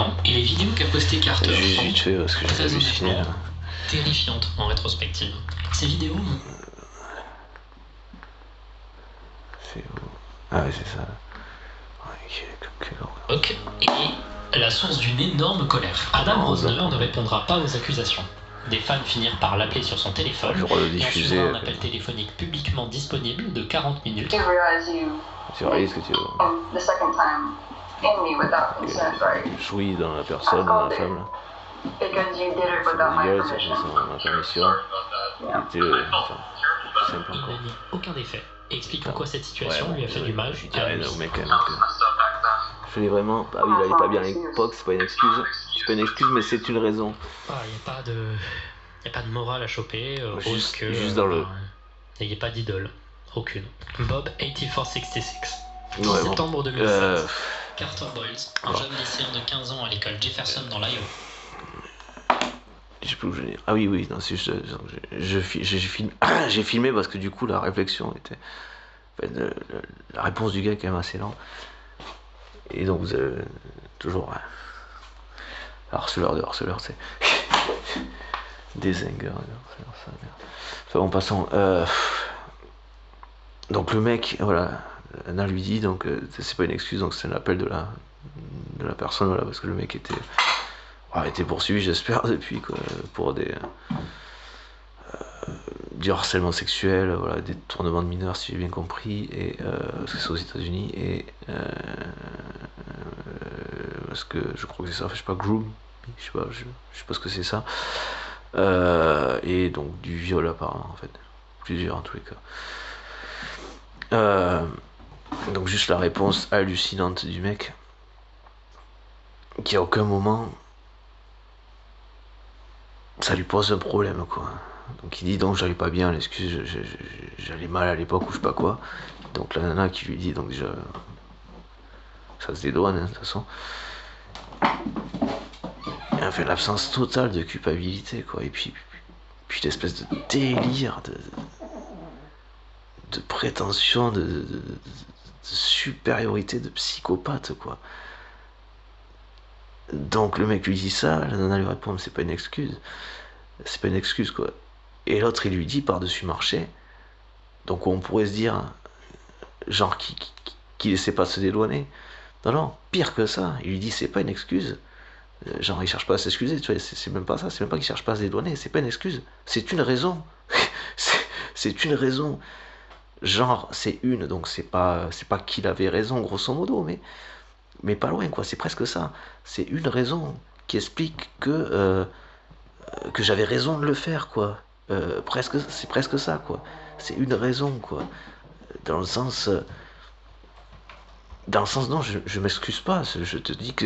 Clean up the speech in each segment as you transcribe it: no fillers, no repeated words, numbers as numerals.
an, et les vidéos qu'a postées Carter Juste vite fait parce que j'ai très halluciné là. terrifiantes en rétrospective. Ces vidéos... C'est où? Ah ouais, c'est ça. Ok. Et la source d'une énorme colère. Adam Rosner ne répondra pas aux accusations. Des fans finirent par l'appeler sur son téléphone. Le droit de diffuser. Et un appel téléphonique publiquement disponible de 40 minutes. Tu réalises que tu jouis dans la personne, dans la femme là. C'est illégal, c'est sans ma permission. C'est simple Il encore. n'a mis aucun défait et explique en quoi cette situation lui a fait du mal. Je dirais au mec quand même que... Je fais vraiment... Ah oui, il allait pas bien à l'époque, c'est pas une excuse. C'est pas une excuse, mais c'est une raison. Il n'y a pas de morale à choper, juste dans le... Il n'y a pas d'idole. Aucune. Bob 8466. Ouais, Septembre 2016. Carter Boyles, un jeune lycéen de 15 ans à l'école Jefferson dans l'Iowa. Je sais plus où je vais dire. Ah oui, non, c'est juste... J'ai filmé parce que du coup, la réflexion était... la réponse du gars est quand même assez lente. Et donc, vous avez toujours... harceleur de harceleur, c'est... Désingueur, ça, merde. Enfin, en passant... Donc le mec, voilà... Anna lui dit, donc c'est pas une excuse, donc c'est un appel de la personne, voilà, parce que le mec était poursuivi, j'espère, depuis, quoi, pour du harcèlement sexuel, voilà, des détournements de mineurs, si j'ai bien compris, et parce que c'est aux États-Unis, et parce que je crois que c'est ça, je sais pas, groom, je sais pas ce que c'est ça, et donc du viol apparemment, en fait, plusieurs en tous les cas. Donc juste la réponse hallucinante du mec, qui à aucun moment ça lui pose un problème, quoi. Donc il dit donc j'allais pas bien, l'excuse, j'allais mal à l'époque ou je sais pas quoi. Donc la nana qui lui dit donc déjà ça se dédouane, hein, de toute façon. Et elle fait l'absence totale de culpabilité, quoi. Et puis l'espèce de délire de prétention de supériorité de psychopathe, quoi. Donc le mec lui dit ça, la nana lui répond c'est pas une excuse, quoi. Et l'autre il lui dit par-dessus marché, donc on pourrait se dire genre qu'il essaie pas de se dédouaner. Non, pire que ça, il lui dit c'est pas une excuse, genre il cherche pas à s'excuser, tu vois, c'est même pas ça, c'est même pas qu'il cherche pas à se dédouaner, c'est pas une excuse, c'est une raison. c'est une raison. Genre c'est une, donc c'est pas qu'il avait raison grosso modo, mais pas loin, quoi, c'est presque ça. C'est une raison qui explique que j'avais raison de le faire, quoi. C'est presque ça, quoi. C'est une raison, quoi. Dans le sens, non, je m'excuse pas. Je te dis que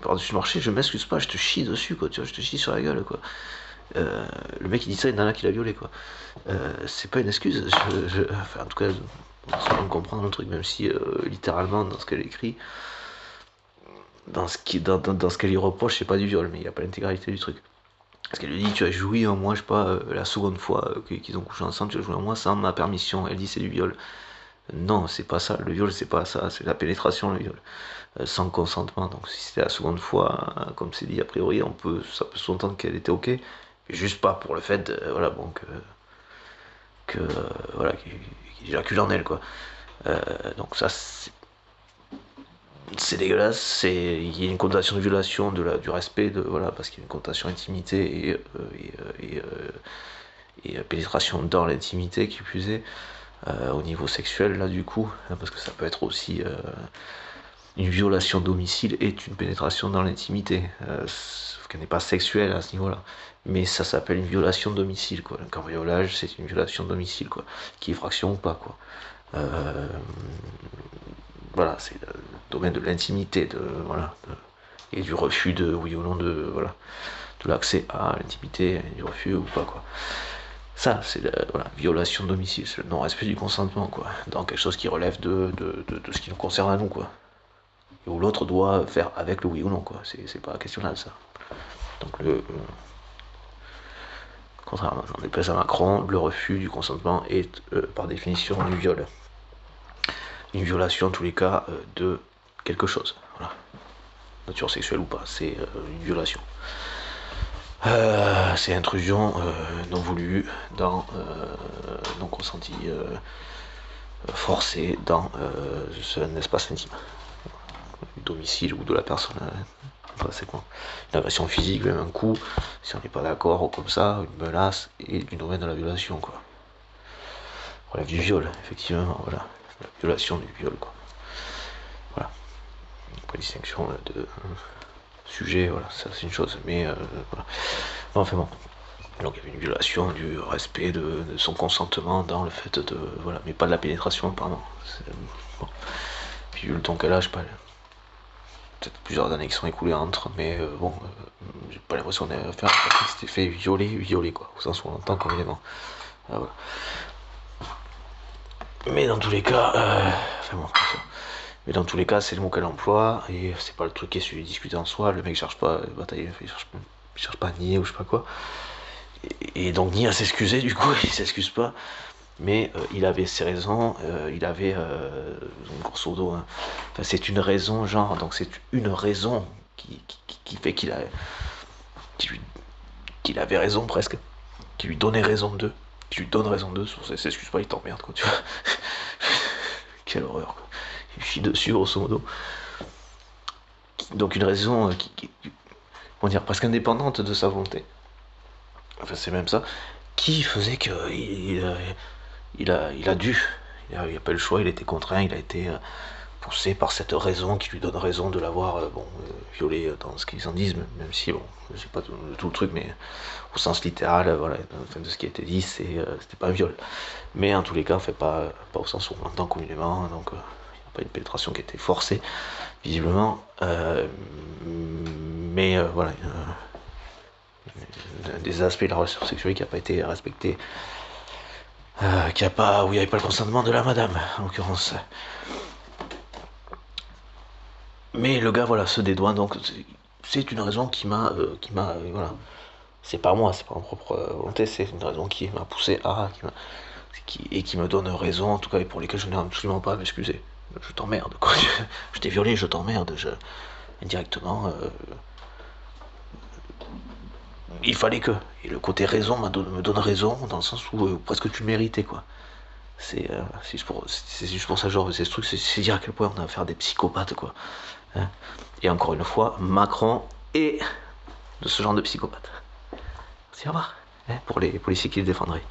par-dessus le marché, je m'excuse pas, je te chie dessus, quoi. Tu vois, je te chie sur la gueule, quoi. Le mec il dit ça, il y en a qui l'a violé, quoi. C'est pas une excuse. Enfin, en tout cas, on comprend le truc, même si littéralement dans ce qu'elle écrit, dans ce qu'elle lui reproche, c'est pas du viol, mais il n'y a pas l'intégralité du truc. Parce qu'elle lui dit tu as joui en moi, je sais pas, la seconde fois qu'ils ont couché ensemble, tu as joui en moi sans ma permission. Elle dit c'est du viol. Non, c'est pas ça. Le viol c'est pas ça, c'est la pénétration, le viol. Sans consentement. Donc si c'était la seconde fois, comme c'est dit a priori, ça peut s'entendre qu'elle était ok. Juste pas pour le fait, voilà, bon, voilà, qu'il éjacule en elle, quoi. Donc ça, c'est dégueulasse, il y a une connotation de violation du respect, voilà, parce qu'il y a une connotation intimité et pénétration dans l'intimité, qui plus est, au niveau sexuel, là, du coup, hein, parce que ça peut être aussi une violation de domicile est une pénétration dans l'intimité, sauf qu'elle n'est pas sexuelle à ce niveau-là, mais ça s'appelle une violation de domicile, quoi. Un cambriolage, c'est une violation de domicile, quoi, qui est fraction ou pas, quoi. Voilà, c'est le domaine de l'intimité, et du refus de, oui ou non, de l'accès à l'intimité, du refus ou pas, quoi. Ça, c'est violation de domicile, c'est le non-respect du consentement, quoi, dans quelque chose qui relève de ce qui nous concerne à nous, quoi. Et où l'autre doit faire avec le oui ou non, quoi. C'est pas questionnable, ça. Donc contrairement, j'en déplaise à Macron, le refus du consentement est par définition du viol. Une violation en tous les cas de quelque chose. Voilà. nature sexuelle ou pas, c'est une violation. C'est intrusion non voulue, non consentie, forcée dans un espace intime, du domicile ou de la personne. C'est quoi, une agression physique, même un coup, si on n'est pas d'accord, ou comme ça, une menace et du domaine de la violation, quoi. Relève du viol, effectivement, voilà. La violation du viol, quoi. Voilà. Pas de distinction de sujet, voilà, ça c'est une chose, mais voilà. Enfin bon. Donc il y avait une violation du respect de son consentement dans le fait de. Voilà, mais pas de la pénétration, pardon. Bon. Puis vu le temps qu'elle a, je sais pas. Peut-être plusieurs années qui sont écoulées entre, mais bon, j'ai pas l'impression d'avoir fait un truc qui s'était fait violer, quoi, au sens où on entend comme élément. Ah, voilà. Mais dans tous les cas, enfin bon, mais dans tous les cas, c'est le mot qu'elle emploie, et c'est pas le truc qui est suivi discuter en soi, le mec cherche pas à batailler, il cherche pas à nier ou je sais pas quoi. Et donc ni à s'excuser, du coup, il s'excuse pas, mais il avait ses raisons, il avait, grosso modo, hein, enfin, c'est une raison, genre, donc c'est une raison qui fait qu'il avait raison presque, qui lui donnait raison d'eux, qui lui donne raison d'eux, sur s'excuse pas, il t'emmerde, quoi, tu vois. Quelle horreur, quoi. Il chie dessus, grosso modo. Donc une raison comment dire, presque indépendante de sa volonté. Enfin, c'est même ça, qui faisait que il a dû, il n'a pas eu le choix, il était contraint, il a été poussé par cette raison qui lui donne raison de l'avoir violé dans ce qu'ils en disent, même si, bon, je sais pas tout le truc, mais au sens littéral, voilà, enfin, de ce qui a été dit, c'était pas un viol. Mais en tous les cas, on fait pas au sens où on l'entend communément, donc il n'y a pas une pénétration qui a été forcée, visiblement, mais voilà, des aspects de la relation sexuelle qui n'a pas été respecté, où il n'y avait pas le consentement de la madame, en l'occurrence. Mais le gars, voilà, se dédouane, donc c'est une raison qui m'a, voilà, c'est pas moi, c'est pas ma propre volonté, c'est une raison qui m'a poussé à, et qui me donne raison, en tout cas, et pour lesquelles je n'ai absolument pas à m'excuser. Je t'emmerde, quoi. Je t'ai violé, je t'emmerde, indirectement, il fallait que. Et le côté raison me donne raison, dans le sens où presque tu le méritais, quoi. C'est juste pour ça, genre, c'est ce truc, c'est dire à quel point on a affaire à des psychopathes, quoi. Hein. Et encore une fois, Macron est de ce genre de psychopathe. Merci, au revoir. Hein, pour les policiers qui le défendraient.